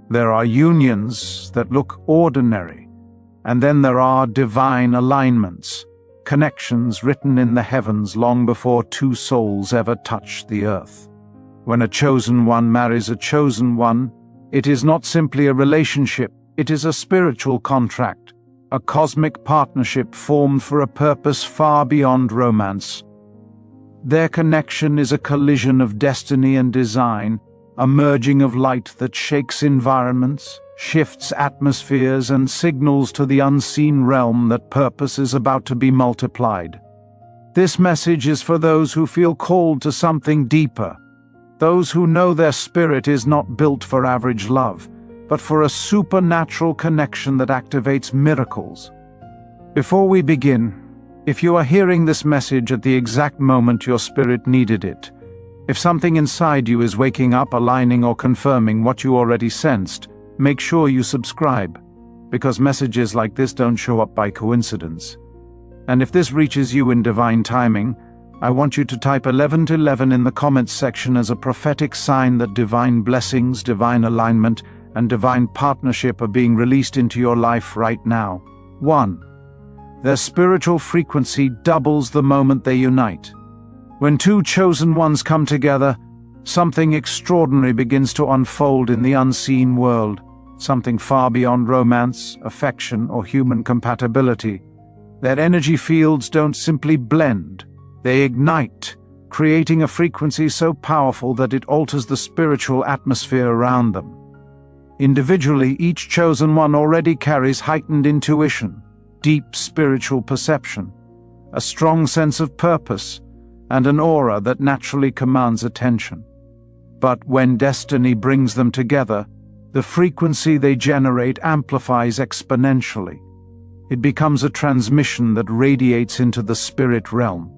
There are unions that look ordinary, and then there are divine alignments, connections written in the heavens long before two souls ever touched the earth. When a chosen one marries a chosen one, it is not simply a relationship, it is a spiritual contract, a cosmic partnership formed for a purpose far beyond romance. Their connection is a collision of destiny and design, a merging of light that shakes environments, shifts atmospheres, and signals to the unseen realm that purpose is about to be multiplied. This message is for those who feel called to something deeper, those who know their spirit is not built for average love, but for a supernatural connection that activates miracles. Before we begin, if you are hearing this message at the exact moment your spirit needed it, if something inside you is waking up, aligning, or confirming what you already sensed, make sure you subscribe, because messages like this don't show up by coincidence. And if this reaches you in divine timing, I want you to type 1111 in the comments section as a prophetic sign that divine blessings, divine alignment, and divine partnership are being released into your life right now. 1. Their spiritual frequency doubles the moment they unite. When two chosen ones come together, something extraordinary begins to unfold in the unseen world, something far beyond romance, affection, or human compatibility. Their energy fields don't simply blend, they ignite, creating a frequency so powerful that it alters the spiritual atmosphere around them. Individually, each chosen one already carries heightened intuition, deep spiritual perception, a strong sense of purpose, and an aura that naturally commands attention. But when destiny brings them together, the frequency they generate amplifies exponentially. It becomes a transmission that radiates into the spirit realm,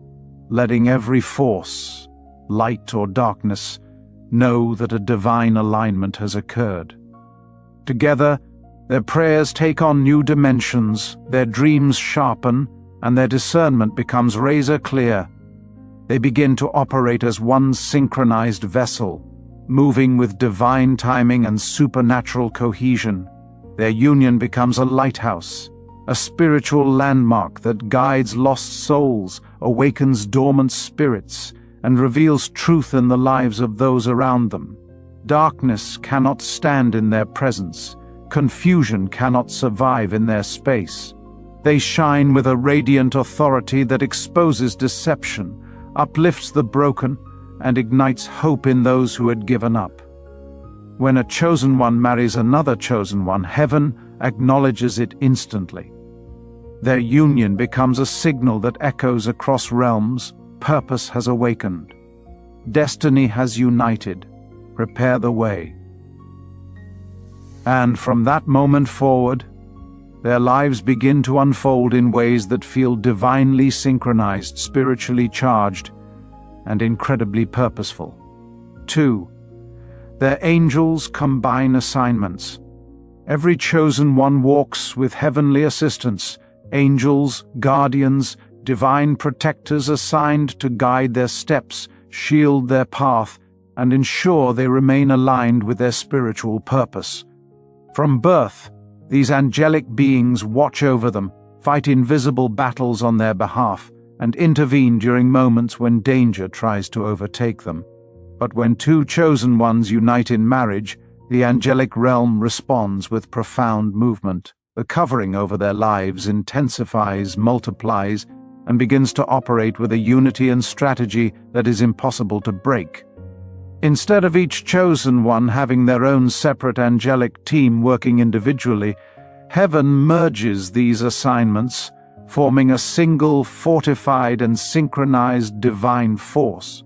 letting every force, light or darkness, know that a divine alignment has occurred. Together, their prayers take on new dimensions, their dreams sharpen, and their discernment becomes razor clear. They begin to operate as one synchronized vessel, moving with divine timing and supernatural cohesion. Their union becomes a lighthouse, a spiritual landmark that guides lost souls, awakens dormant spirits, and reveals truth in the lives of those around them. Darkness cannot stand in their presence. Confusion cannot survive in their space. They shine with a radiant authority that exposes deception, uplifts the broken, and ignites hope in those who had given up. When a chosen one marries another chosen one, heaven acknowledges it instantly. Their union becomes a signal that echoes across realms. Purpose has awakened. Destiny has united. Prepare the way. And from that moment forward, their lives begin to unfold in ways that feel divinely synchronized, spiritually charged, and incredibly purposeful. 2. Their angels combine assignments. Every chosen one walks with heavenly assistance, angels, guardians, divine protectors assigned to guide their steps, shield their path, and ensure they remain aligned with their spiritual purpose. From birth, these angelic beings watch over them, fight invisible battles on their behalf, and intervene during moments when danger tries to overtake them. But when two chosen ones unite in marriage, the angelic realm responds with profound movement. The covering over their lives intensifies, multiplies, and begins to operate with a unity and strategy that is impossible to break. Instead of each chosen one having their own separate angelic team working individually, heaven merges these assignments, forming a single, fortified, and synchronized divine force.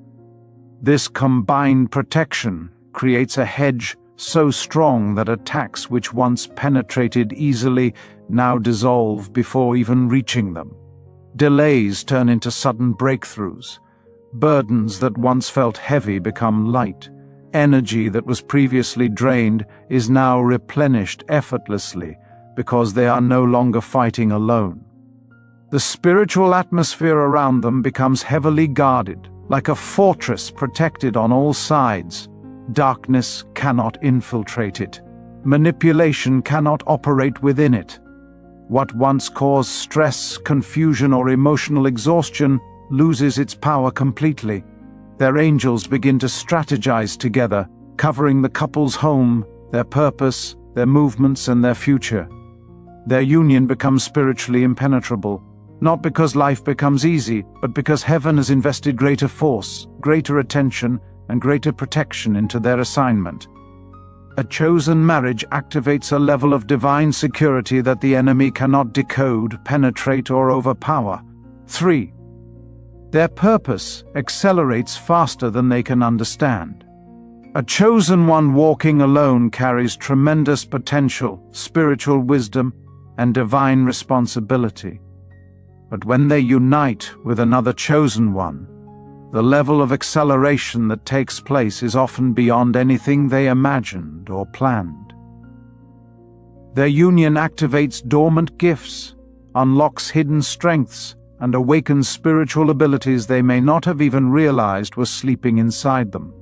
This combined protection creates a hedge so strong that attacks which once penetrated easily now dissolve before even reaching them. Delays turn into sudden breakthroughs. Burdens that once felt heavy become light. Energy that was previously drained is now replenished effortlessly because they are no longer fighting alone. The spiritual atmosphere around them becomes heavily guarded, like a fortress protected on all sides. Darkness cannot infiltrate it. Manipulation cannot operate within it. What once caused stress, confusion, or emotional exhaustion loses its power completely. Their angels begin to strategize together, covering the couple's home, their purpose, their movements, and their future. Their union becomes spiritually impenetrable, not because life becomes easy, but because heaven has invested greater force, greater attention, and greater protection into their assignment. A chosen marriage activates a level of divine security that the enemy cannot decode, penetrate, or overpower. 3. Their purpose accelerates faster than they can understand. A chosen one walking alone carries tremendous potential, spiritual wisdom, and divine responsibility. But when they unite with another chosen one, the level of acceleration that takes place is often beyond anything they imagined or planned. Their union activates dormant gifts, unlocks hidden strengths, and awakens spiritual abilities they may not have even realized were sleeping inside them.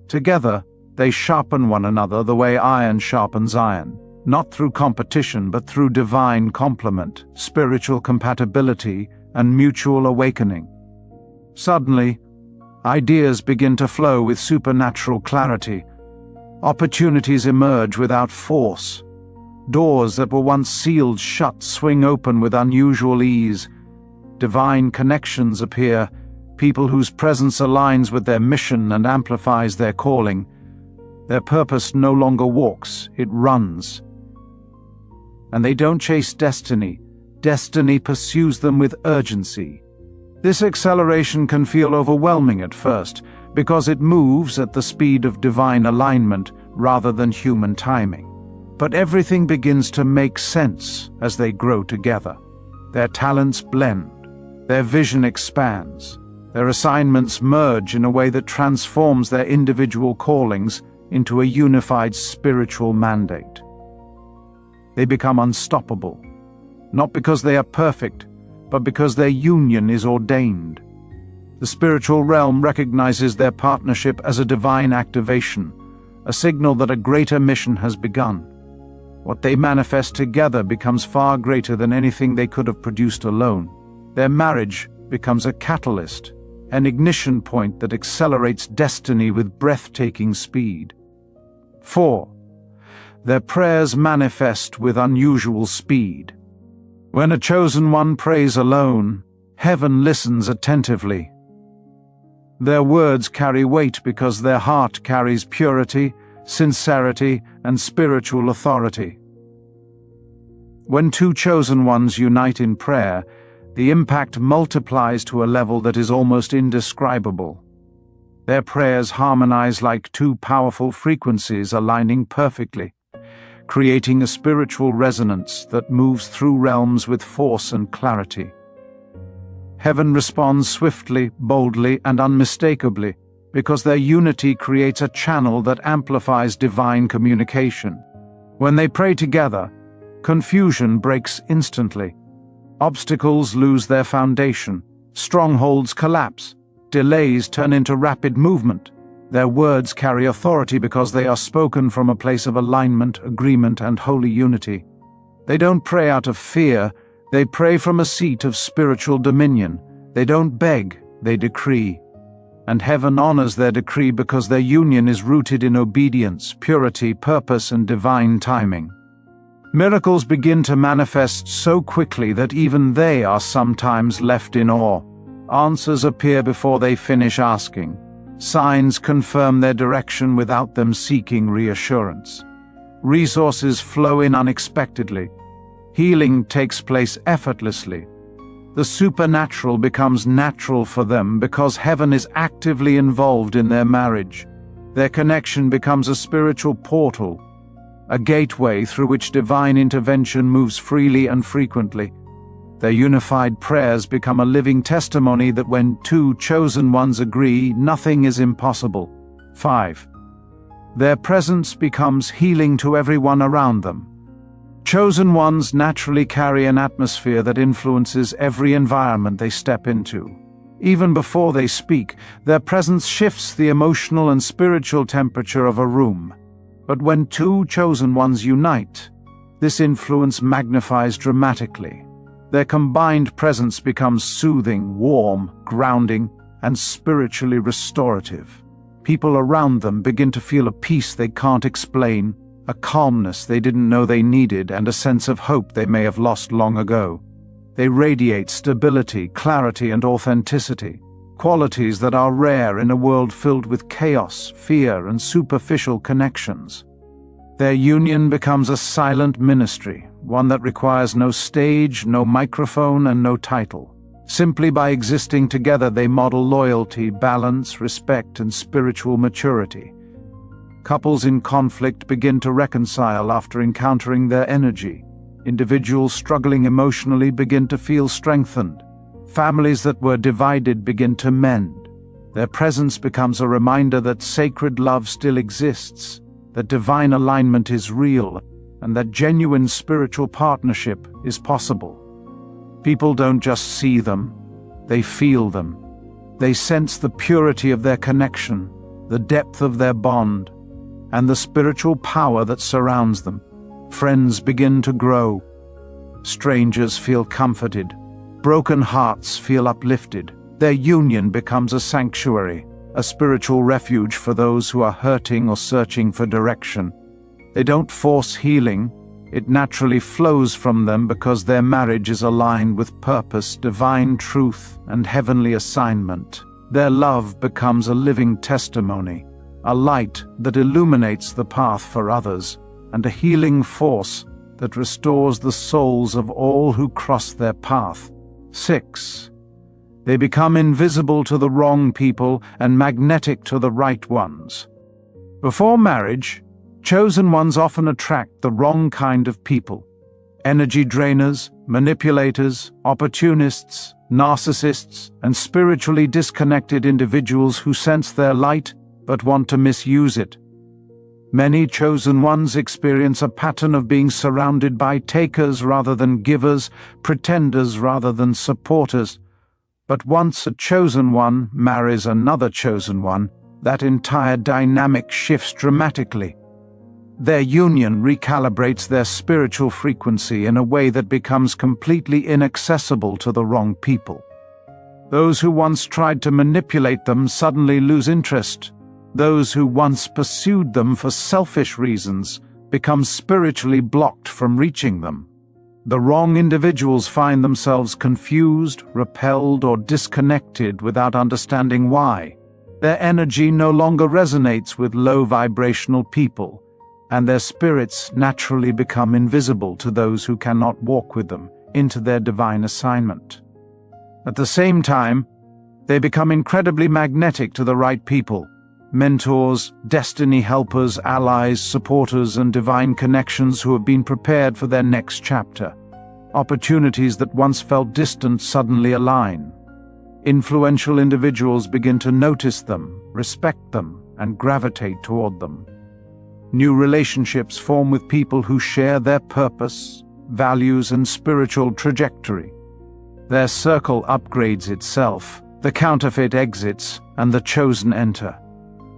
Together, they sharpen one another the way iron sharpens iron, not through competition but through divine complement, spiritual compatibility, and mutual awakening. Suddenly, ideas begin to flow with supernatural clarity. Opportunities emerge without force. Doors that were once sealed shut swing open with unusual ease. Divine connections appear, people whose presence aligns with their mission and amplifies their calling. Their purpose no longer walks, it runs. And they don't chase destiny. Destiny pursues them with urgency. This acceleration can feel overwhelming at first, because it moves at the speed of divine alignment rather than human timing. But everything begins to make sense as they grow together. Their talents blend, their vision expands, their assignments merge in a way that transforms their individual callings into a unified spiritual mandate. They become unstoppable, not because they are perfect, but because their union is ordained. The spiritual realm recognizes their partnership as a divine activation, a signal that a greater mission has begun. What they manifest together becomes far greater than anything they could have produced alone. Their marriage becomes a catalyst, an ignition point that accelerates destiny with breathtaking speed. 4. Their prayers manifest with unusual speed. When a chosen one prays alone, heaven listens attentively. Their words carry weight because their heart carries purity, sincerity, and spiritual authority. When two chosen ones unite in prayer, the impact multiplies to a level that is almost indescribable. Their prayers harmonize like two powerful frequencies aligning perfectly, creating a spiritual resonance that moves through realms with force and clarity. Heaven responds swiftly, boldly, and unmistakably, because their unity creates a channel that amplifies divine communication. When they pray together, confusion breaks instantly. Obstacles lose their foundation, strongholds collapse, delays turn into rapid movement. Their words carry authority because they are spoken from a place of alignment, agreement, and holy unity. They don't pray out of fear, they pray from a seat of spiritual dominion. They don't beg, they decree. And heaven honors their decree because their union is rooted in obedience, purity, purpose, and divine timing. Miracles begin to manifest so quickly that even they are sometimes left in awe. Answers appear before they finish asking. Signs confirm their direction without them seeking reassurance. Resources flow in unexpectedly. Healing takes place effortlessly. The supernatural becomes natural for them because heaven is actively involved in their marriage. Their connection becomes a spiritual portal, a gateway through which divine intervention moves freely and frequently. Their unified prayers become a living testimony that when two chosen ones agree, nothing is impossible. 5. Their presence becomes healing to everyone around them. Chosen ones naturally carry an atmosphere that influences every environment they step into. Even before they speak, their presence shifts the emotional and spiritual temperature of a room. But when two chosen ones unite, this influence magnifies dramatically. Their combined presence becomes soothing, warm, grounding, and spiritually restorative. People around them begin to feel a peace they can't explain, a calmness they didn't know they needed, and a sense of hope they may have lost long ago. They radiate stability, clarity, and authenticity, qualities that are rare in a world filled with chaos, fear, and superficial connections. Their union becomes a silent ministry, one that requires no stage, no microphone, and no title. Simply by existing together, they model loyalty, balance, respect, and spiritual maturity. Couples in conflict begin to reconcile after encountering their energy. Individuals struggling emotionally begin to feel strengthened. Families that were divided begin to mend. Their presence becomes a reminder that sacred love still exists, that divine alignment is real, and that genuine spiritual partnership is possible. People don't just see them, they feel them. They sense the purity of their connection, the depth of their bond, and the spiritual power that surrounds them. Friends begin to grow. Strangers feel comforted. Broken hearts feel uplifted. Their union becomes a sanctuary, a spiritual refuge for those who are hurting or searching for direction. They don't force healing. It naturally flows from them because their marriage is aligned with purpose, divine truth, and heavenly assignment. Their love becomes a living testimony, a light that illuminates the path for others, and a healing force that restores the souls of all who cross their path. 6. They become invisible to the wrong people and magnetic to the right ones. Before marriage, chosen ones often attract the wrong kind of people. Energy drainers, manipulators, opportunists, narcissists, and spiritually disconnected individuals who sense their light but want to misuse it. Many chosen ones experience a pattern of being surrounded by takers rather than givers, pretenders rather than supporters. But once a chosen one marries another chosen one, that entire dynamic shifts dramatically. Their union recalibrates their spiritual frequency in a way that becomes completely inaccessible to the wrong people. Those who once tried to manipulate them suddenly lose interest. Those who once pursued them for selfish reasons become spiritually blocked from reaching them. The wrong individuals find themselves confused, repelled, or disconnected without understanding why. Their energy no longer resonates with low-vibrational people, and their spirits naturally become invisible to those who cannot walk with them into their divine assignment. At the same time, they become incredibly magnetic to the right people. Mentors, destiny helpers, allies, supporters, and divine connections who have been prepared for their next chapter. Opportunities that once felt distant suddenly align. Influential individuals begin to notice them, respect them, and gravitate toward them. New relationships form with people who share their purpose, values, and spiritual trajectory. Their circle upgrades itself, the counterfeit exits, and the chosen enter.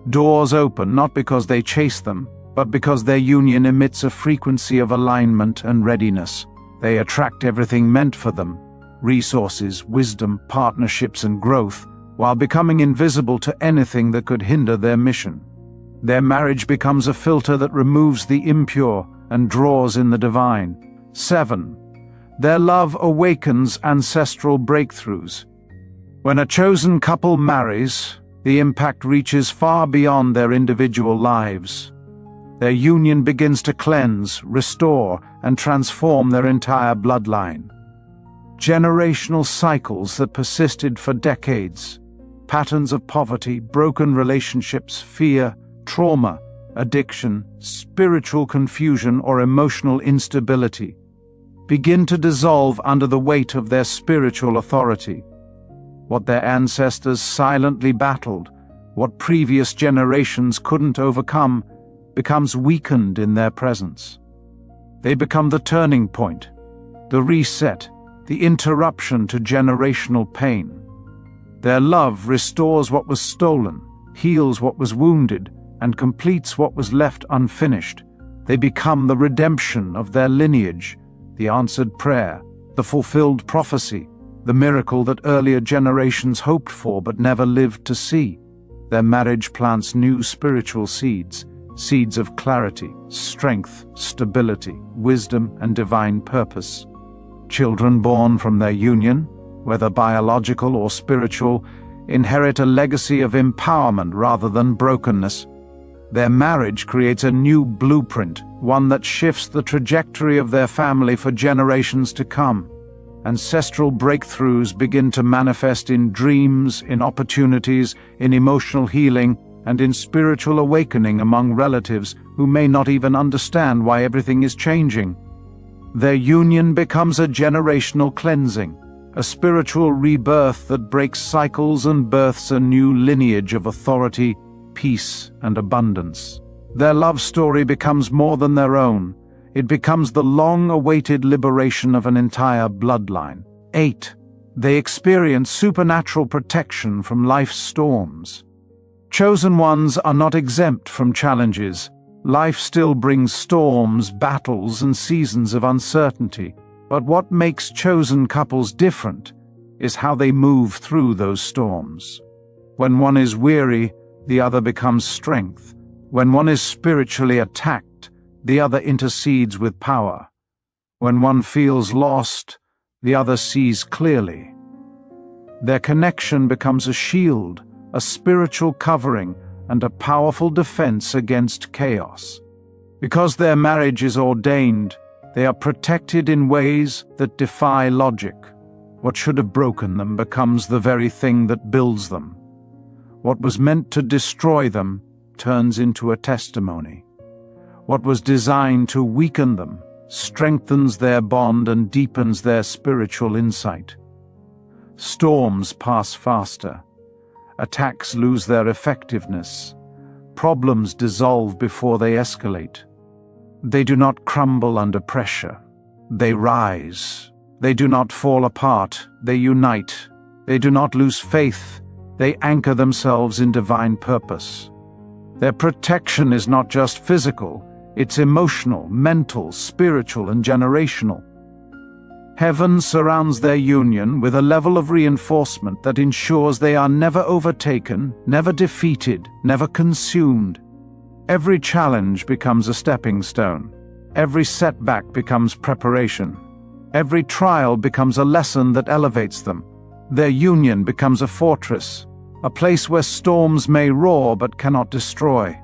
Doors open not because they chase them, but because their union emits a frequency of alignment and readiness. They attract everything meant for them: resources, wisdom, partnerships, and growth, while becoming invisible to anything that could hinder their mission. Their marriage becomes a filter that removes the impure and draws in the divine. 7. Their love awakens ancestral breakthroughs. When a chosen couple marries, the impact reaches far beyond their individual lives. Their union begins to cleanse, restore, and transform their entire bloodline. Generational cycles that persisted for decades, patterns of poverty, broken relationships, fear, trauma, addiction, spiritual confusion, or emotional instability, begin to dissolve under the weight of their spiritual authority. What their ancestors silently battled, what previous generations couldn't overcome, becomes weakened in their presence. They become the turning point, the reset, the interruption to generational pain. Their love restores what was stolen, heals what was wounded, and completes what was left unfinished. They become the redemption of their lineage, the answered prayer, the fulfilled prophecy, the miracle that earlier generations hoped for but never lived to see. Their marriage plants new spiritual seeds, seeds of clarity, strength, stability, wisdom, and divine purpose. Children born from their union, whether biological or spiritual, inherit a legacy of empowerment rather than brokenness. Their marriage creates a new blueprint, one that shifts the trajectory of their family for generations to come. Ancestral breakthroughs begin to manifest in dreams, in opportunities, in emotional healing, and in spiritual awakening among relatives who may not even understand why everything is changing. Their union becomes a generational cleansing, a spiritual rebirth that breaks cycles and births a new lineage of authority, peace, and abundance. Their love story becomes more than their own. It becomes the long-awaited liberation of an entire bloodline. 8. They experience supernatural protection from life's storms. Chosen ones are not exempt from challenges. Life still brings storms, battles, and seasons of uncertainty. But what makes chosen couples different is how they move through those storms. When one is weary, the other becomes strength. When one is spiritually attacked, the other intercedes with power. When one feels lost, the other sees clearly. Their connection becomes a shield, a spiritual covering, and a powerful defense against chaos. Because their marriage is ordained, they are protected in ways that defy logic. What should have broken them becomes the very thing that builds them. What was meant to destroy them turns into a testimony. What was designed to weaken them strengthens their bond and deepens their spiritual insight. Storms pass faster. Attacks lose their effectiveness. Problems dissolve before they escalate. They do not crumble under pressure. They rise. They do not fall apart. They unite. They do not lose faith. They anchor themselves in divine purpose. Their protection is not just physical, it's emotional, mental, spiritual, and generational. Heaven surrounds their union with a level of reinforcement that ensures they are never overtaken, never defeated, never consumed. Every challenge becomes a stepping stone. Every setback becomes preparation. Every trial becomes a lesson that elevates them. Their union becomes a fortress, a place where storms may roar but cannot destroy.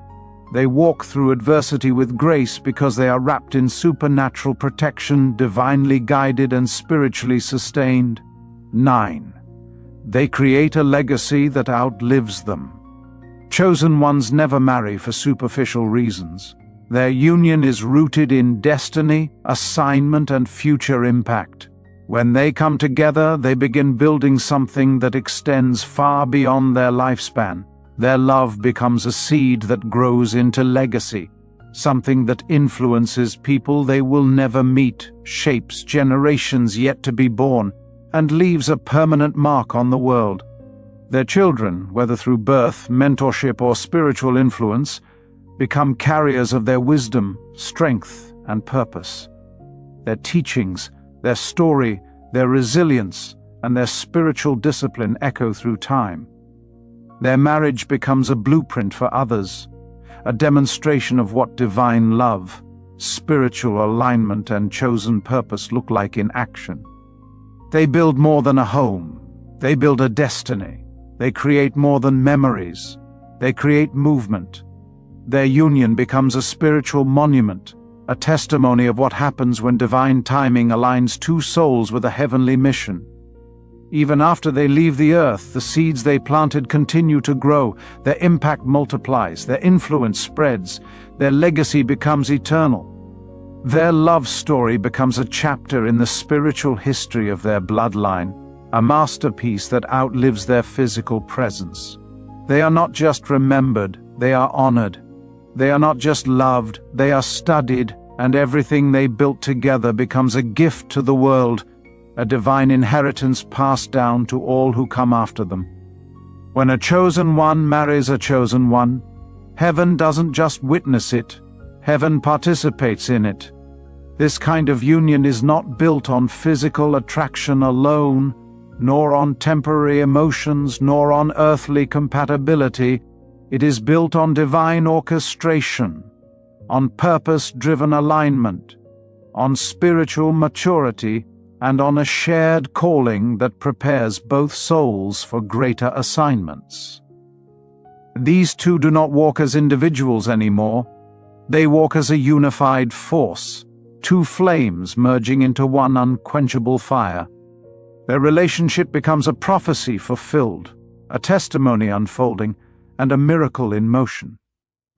They walk through adversity with grace because they are wrapped in supernatural protection, divinely guided and spiritually sustained. 9. They create a legacy that outlives them. Chosen ones never marry for superficial reasons. Their union is rooted in destiny, assignment, and future impact. When they come together, they begin building something that extends far beyond their lifespan. Their love becomes a seed that grows into legacy, something that influences people they will never meet, shapes generations yet to be born, and leaves a permanent mark on the world. Their children, whether through birth, mentorship, or spiritual influence, become carriers of their wisdom, strength, and purpose. Their teachings, their story, their resilience, and their spiritual discipline echo through time. Their marriage becomes a blueprint for others, a demonstration of what divine love, spiritual alignment, and chosen purpose look like in action. They build more than a home. They build a destiny. They create more than memories. They create movement. Their union becomes a spiritual monument, a testimony of what happens when divine timing aligns two souls with a heavenly mission. Even after they leave the earth, the seeds they planted continue to grow, their impact multiplies, their influence spreads, their legacy becomes eternal. Their love story becomes a chapter in the spiritual history of their bloodline, a masterpiece that outlives their physical presence. They are not just remembered, they are honored. They are not just loved, they are studied, and everything they built together becomes a gift to the world, a divine inheritance passed down to all who come after them. When a chosen one marries a chosen one, Heaven doesn't just witness it, heaven participates in it. This kind of union is not built on physical attraction alone, nor on temporary emotions, nor on earthly compatibility. It is built on divine orchestration, on purpose-driven alignment, on spiritual maturity, and on a shared calling that prepares both souls for greater assignments. These two do not walk as individuals anymore. They walk as a unified force, two flames merging into one unquenchable fire. Their relationship becomes a prophecy fulfilled, a testimony unfolding, and a miracle in motion.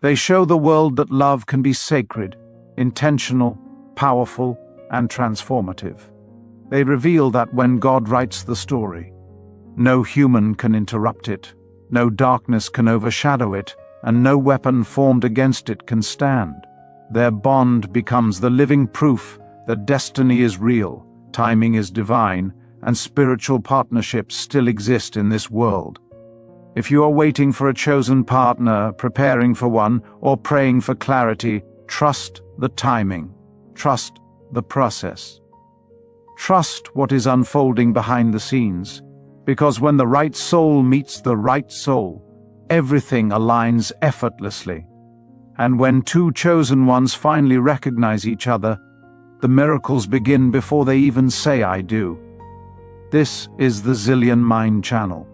They show the world that love can be sacred, intentional, powerful, and transformative. They reveal that when God writes the story, no human can interrupt it, no darkness can overshadow it, and no weapon formed against it can stand. Their bond becomes the living proof that destiny is real, timing is divine, and spiritual partnerships still exist in this world. If you are waiting for a chosen partner, preparing for one, or praying for clarity, trust the timing. Trust the process. Trust what is unfolding behind the scenes, because when the right soul meets the right soul, everything aligns effortlessly. And when two chosen ones finally recognize each other, the miracles begin before they even say "I do." This is the Zillion Mind channel.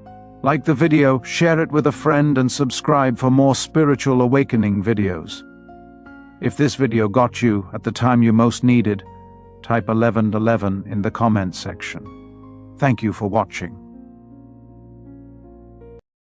Like the video, share it with a friend, and subscribe for more spiritual awakening videos. If this video got you at the time you most needed, type 1111 in the comments section. Thank you for watching.